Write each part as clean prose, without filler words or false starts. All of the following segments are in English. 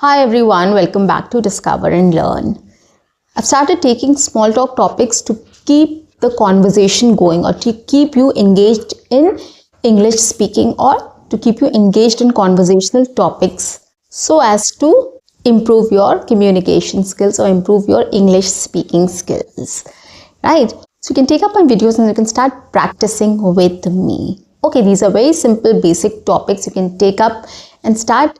Hi everyone, welcome back to Discover and Learn. I've started taking small talk topics to keep the conversation going or to keep you engaged in English speaking or to keep you engaged in conversational topics so as to improve your communication skills or improve your English speaking skills. Right? So you can take up my videos and you can start practicing with me. Okay, these are very simple basic topics you can take up and start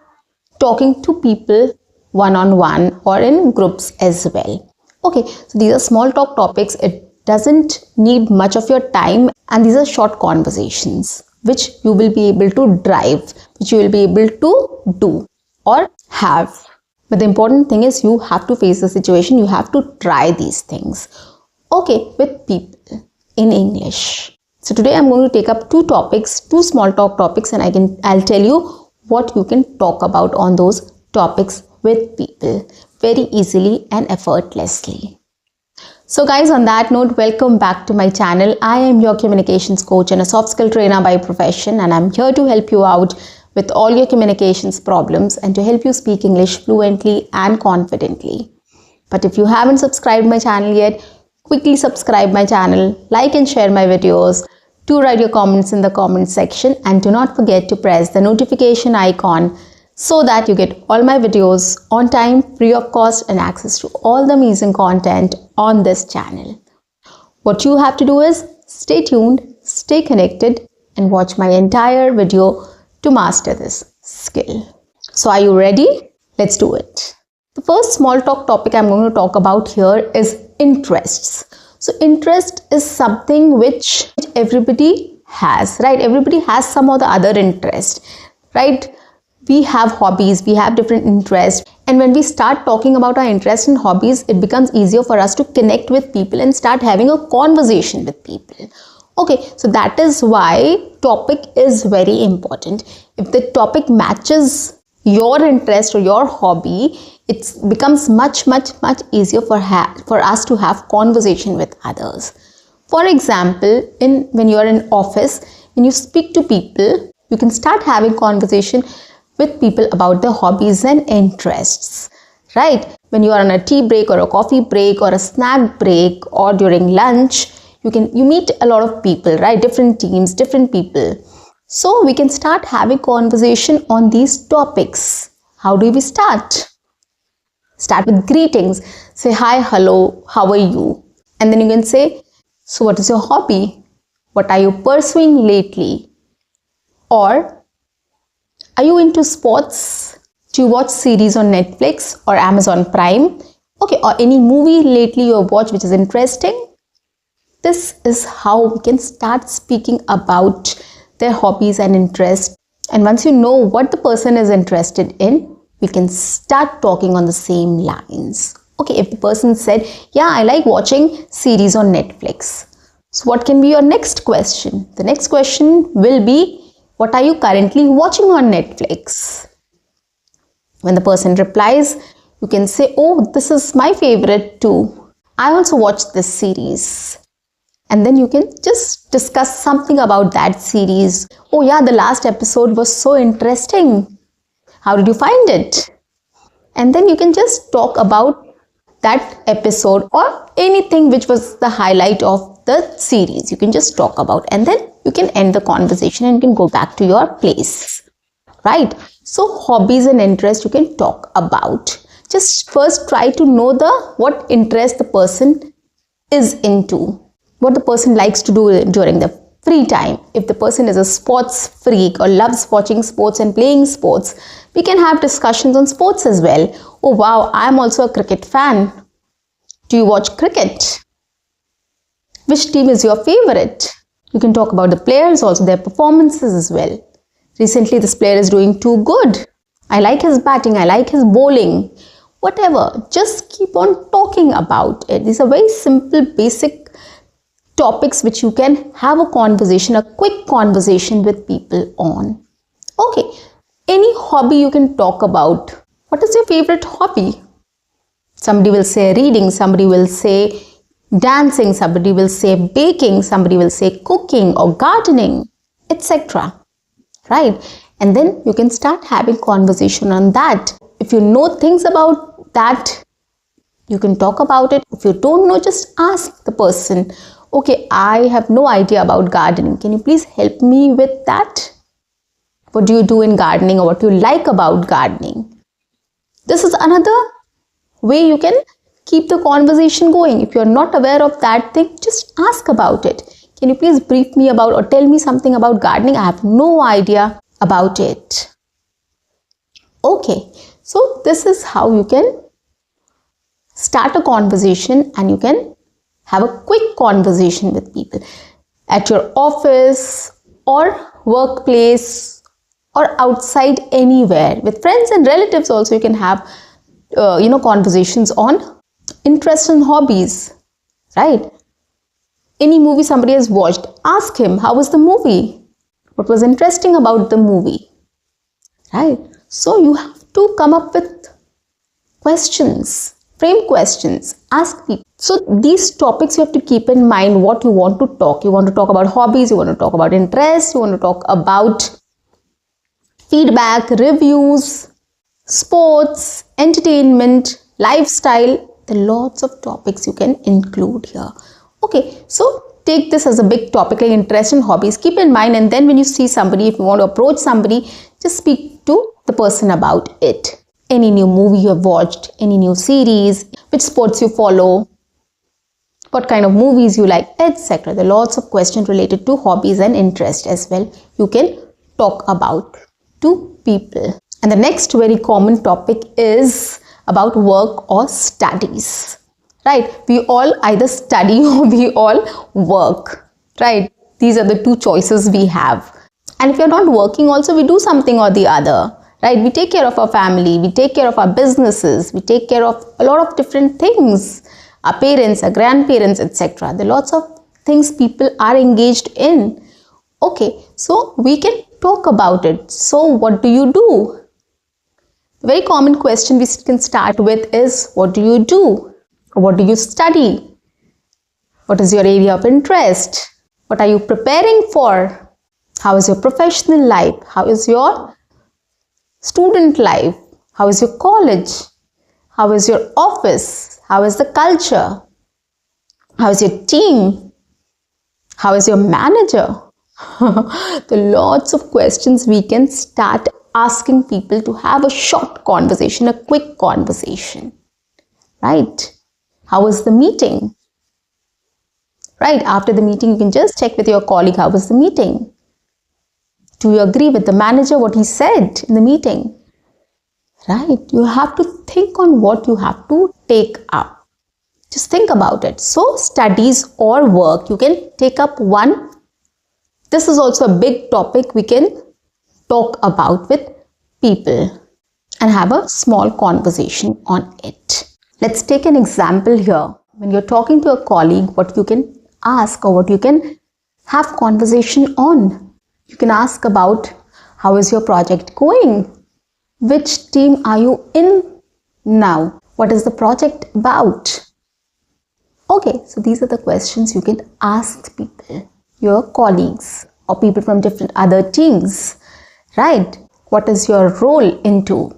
talking to people one-on-one or in groups as well. Okay, so these are small talk topics. It doesn't need much of your time and these are short conversations which you will be able to drive, which you will be able to do or have. But the important thing is you have to face the situation. You have to try these things. Okay, with people in English. So today I'm going to take up two small talk topics, and I'll tell you what you can talk about on those topics with people very easily and effortlessly. So guys, on that note, welcome back to my channel. I am your communications coach and a soft skill trainer by profession, and I'm here to help you out with all your communications problems and to help you speak English fluently and confidently. But if you haven't subscribed my channel yet, quickly subscribe my channel, like and share my videos. Do write your comments in the comment section and do not forget to press the notification icon so that you get all my videos on time, free of cost, and access to all the amazing content on this channel. What you have to do is stay tuned, stay connected, and watch my entire video to master this skill. So are you ready? Let's do it. The first small talk topic I'm going to talk about here is interests. So interest is something which everybody has, right? Everybody has some or the other interest, right? We have hobbies, we have different interests. And when we start talking about our interests and hobbies, it becomes easier for us to connect with people and start having a conversation with people. Okay, so that is why topic is very important. If the topic matches your interest or your hobby, it becomes much easier for us to have conversation with others. For example, when you are in office, when you speak to people, you can start having conversation with people about their hobbies and interests, right? When you are on a tea break or a coffee break or a snack break or during lunch, you meet a lot of people, right? Different teams, different people. So we can start having conversation on these topics. How do we start? Start with greetings. Say hi, hello, how are you? And then you can say, so what is your hobby? What are you pursuing lately? Or are you into sports? Do you watch series on Netflix or Amazon Prime? Okay, or any movie lately you have watched which is interesting? This is how we can start speaking about their hobbies and interests. And once you know what the person is interested in, we can start talking on the same lines. Okay, if the person said, yeah, I like watching series on Netflix. So what can be your next question? The next question will be, what are you currently watching on Netflix? When the person replies, you can say, oh, this is my favorite too. I also watched this series. And then you can just discuss something about that series. Oh yeah, the last episode was so interesting. How did you find it? And then you can just talk about that episode or anything which was the highlight of the series. You can just talk about, and then you can end the conversation and you can go back to your place, right? So hobbies and interests you can talk about. Just first try to know what interest the person is into, what the person likes to do during the free time. If the person is a sports freak or loves watching sports and playing sports, we can have discussions on sports as well. Oh wow, I'm also a cricket fan. Do you watch cricket? Which team is your favorite? You can talk about the players also, their performances as well. Recently this player is doing too good. I like his batting, I like his bowling. Whatever, just keep on talking about it. These are very simple, basic topics which you can have a conversation, a quick conversation with people on. Okay, any hobby you can talk about. What is your favorite hobby? Somebody will say reading, somebody will say dancing, somebody will say baking, somebody will say cooking or gardening, etc. Right? And then you can start having conversation on that. If you know things about that, you can talk about it. If you don't know, just ask the person, okay, I have no idea about gardening. Can you please help me with that? What do you do in gardening, or what do you like about gardening? This is another way you can keep the conversation going. If you're not aware of that thing, just ask about it. Can you please brief me about or tell me something about gardening? I have no idea about it. Okay, so this is how you can start a conversation, and you can have a quick conversation with people at your office or workplace or outside, anywhere. With friends and relatives also you can have conversations on interests and hobbies, right? Any movie somebody has watched, ask him, how was the movie? What was interesting about the movie? Right? So you have to come up with questions, frame questions, ask people. So these topics you have to keep in mind what you want to talk. You want to talk about hobbies, you want to talk about interests, you want to talk about feedback, reviews, sports, entertainment, lifestyle. There are lots of topics you can include here. Okay, so take this as a big topic like interest and hobbies. Keep in mind, and then when you see somebody, if you want to approach somebody, just speak to the person about it. Any new movie you have watched, any new series, which sports you follow, what kind of movies you like, etc. There are lots of questions related to hobbies and interest as well. You can talk about to people. And the next very common topic is about work or studies, right? We all either study or we all work, right? These are the two choices we have. And if you're not working also, we do something or the other, right? We take care of our family, we take care of our businesses, we take care of a lot of different things, our parents, our grandparents, etc. There are lots of things people are engaged in. Okay, so we can talk about it. So what do you do? The very common question we can start with is, what do you do? What do you study? What is your area of interest? What are you preparing for? How is your professional life? How is your student life? How is your college? How is your office? How is the culture? How is your team? How is your manager? There are lots of questions we can start asking people to have a short conversation, a quick conversation, right? How was the meeting? Right, after the meeting, you can just check with your colleague, how was the meeting? Do you agree with the manager, what he said in the meeting? Right, you have to think on what you have to take up. Just think about it. So studies or work, you can take up one. This is also a big topic we can talk about with people and have a small conversation on it. Let's take an example here. When you're talking to a colleague, what you can ask or what you can have conversation on. You can ask about, how is your project going? Which team are you in now? What is the project about? Okay, so these are the questions you can ask people, your colleagues or people from different other teams, right? What is your role into,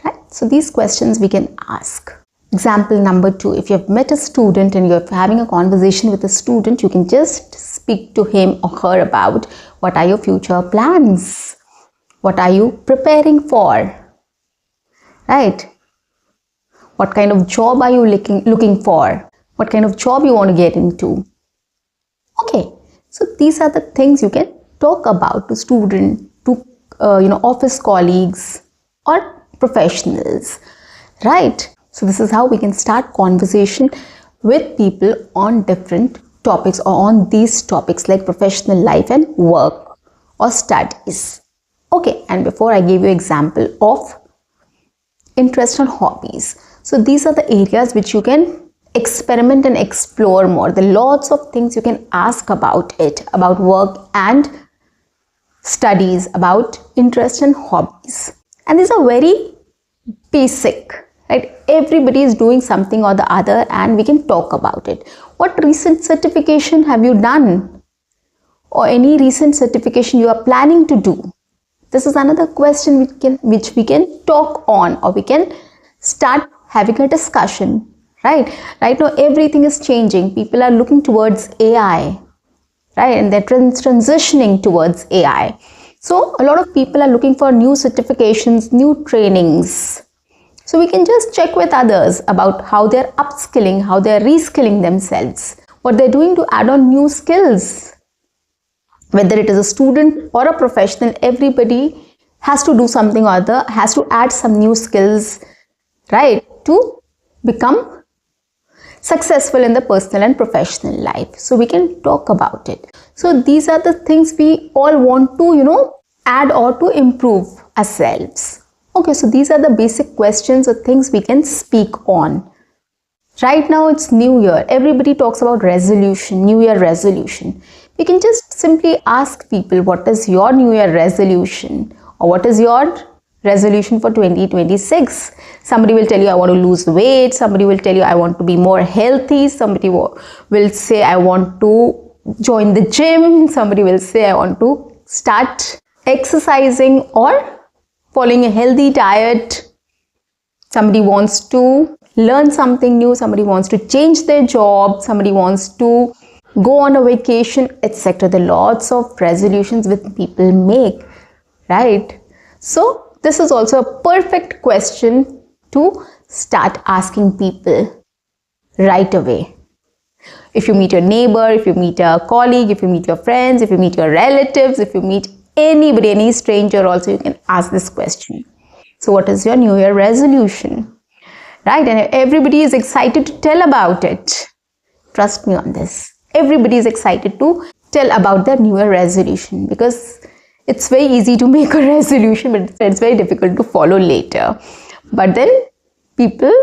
right? So these questions we can ask. Example number 2, if you have met a student and you're having a conversation with a student, you can just speak to him or her about, what are your future plans? What are you preparing for? Right? What kind of job are you looking for? What kind of job you want to get into? Okay, so these are the things you can talk about to students, to office colleagues or professionals, right? So this is how we can start conversation with people on different topics or on these topics like professional life and work or studies. Okay, and before I gave you example of interest and hobbies. So these are the areas which you can experiment and explore more. There are lots of things you can ask about it, about work and studies, about interest and hobbies. And these are very basic, right? Everybody is doing something or the other and we can talk about it. What recent certification have you done? Or any recent certification you are planning to do? This is another question which we can talk on, or we can start having a discussion. Right now everything is changing. People are looking towards AI, right? And they're transitioning towards AI. So a lot of people are looking for new certifications, new trainings. So we can just check with others about how they're upskilling, how they're reskilling themselves, what they're doing to add on new skills. Whether it is a student or a professional, everybody has to do something or other, has to add some new skills, right, to become successful in the personal and professional life. So we can talk about it. So these are the things we all want to, add or to improve ourselves. Okay, so these are the basic questions or things we can speak on. Right now it's New Year. Everybody talks about resolution, New Year resolution. We can just simply ask people, what is your New Year resolution? Or what is your resolution for 2026? Somebody will tell you, I want to lose weight. Somebody will tell you, I want to be more healthy. Somebody will say, I want to join the gym. Somebody will say, I want to start exercising or following a healthy diet. Somebody wants to learn something new. Somebody wants to change their job. Somebody wants to go on a vacation, etc. There are lots of resolutions which people make, right? So this is also a perfect question to start asking people right away. If you meet your neighbor, if you meet a colleague, if you meet your friends, if you meet your relatives, if you meet anybody, any stranger also, you can ask this question. So what is your New Year resolution? Right? And everybody is excited to tell about it. Trust me on this. Everybody is excited to tell about their New Year resolution, because it's very easy to make a resolution, but it's very difficult to follow later. But then people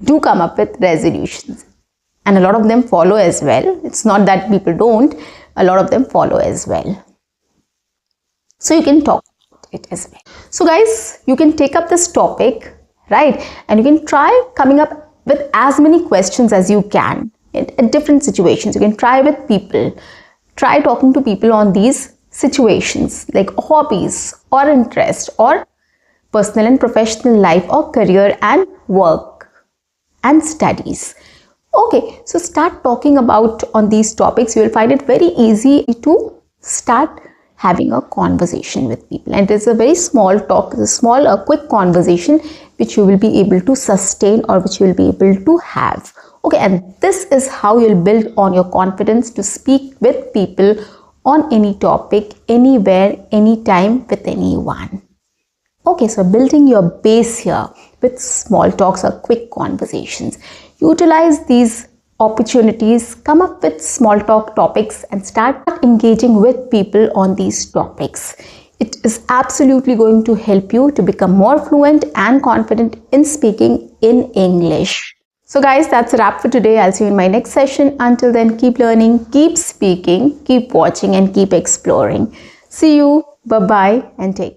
do come up with resolutions, and a lot of them follow as well. It's not that people don't, a lot of them follow as well. So you can talk about it as well. So guys, you can take up this topic, right? And you can try coming up with as many questions as you can in different situations. You can try with people. Try talking to people on these situations, like hobbies or interest or personal and professional life or career and work and studies. Okay, so start talking about on these topics. You will find it very easy to start having a conversation with people, and it is a very small talk, a quick conversation which you will be able to sustain or which you will be able to have. Okay, and this is how you'll build on your confidence to speak with people on any topic, anywhere, anytime, with anyone. Okay, so building your base here with small talks or quick conversations. Utilize these opportunities, come up with small talk topics and start engaging with people on these topics. It is absolutely going to help you to become more fluent and confident in speaking in English. So guys, that's a wrap for today. I'll see you in my next session. Until then, keep learning, keep speaking, keep watching and keep exploring. See you. Bye-bye and take care.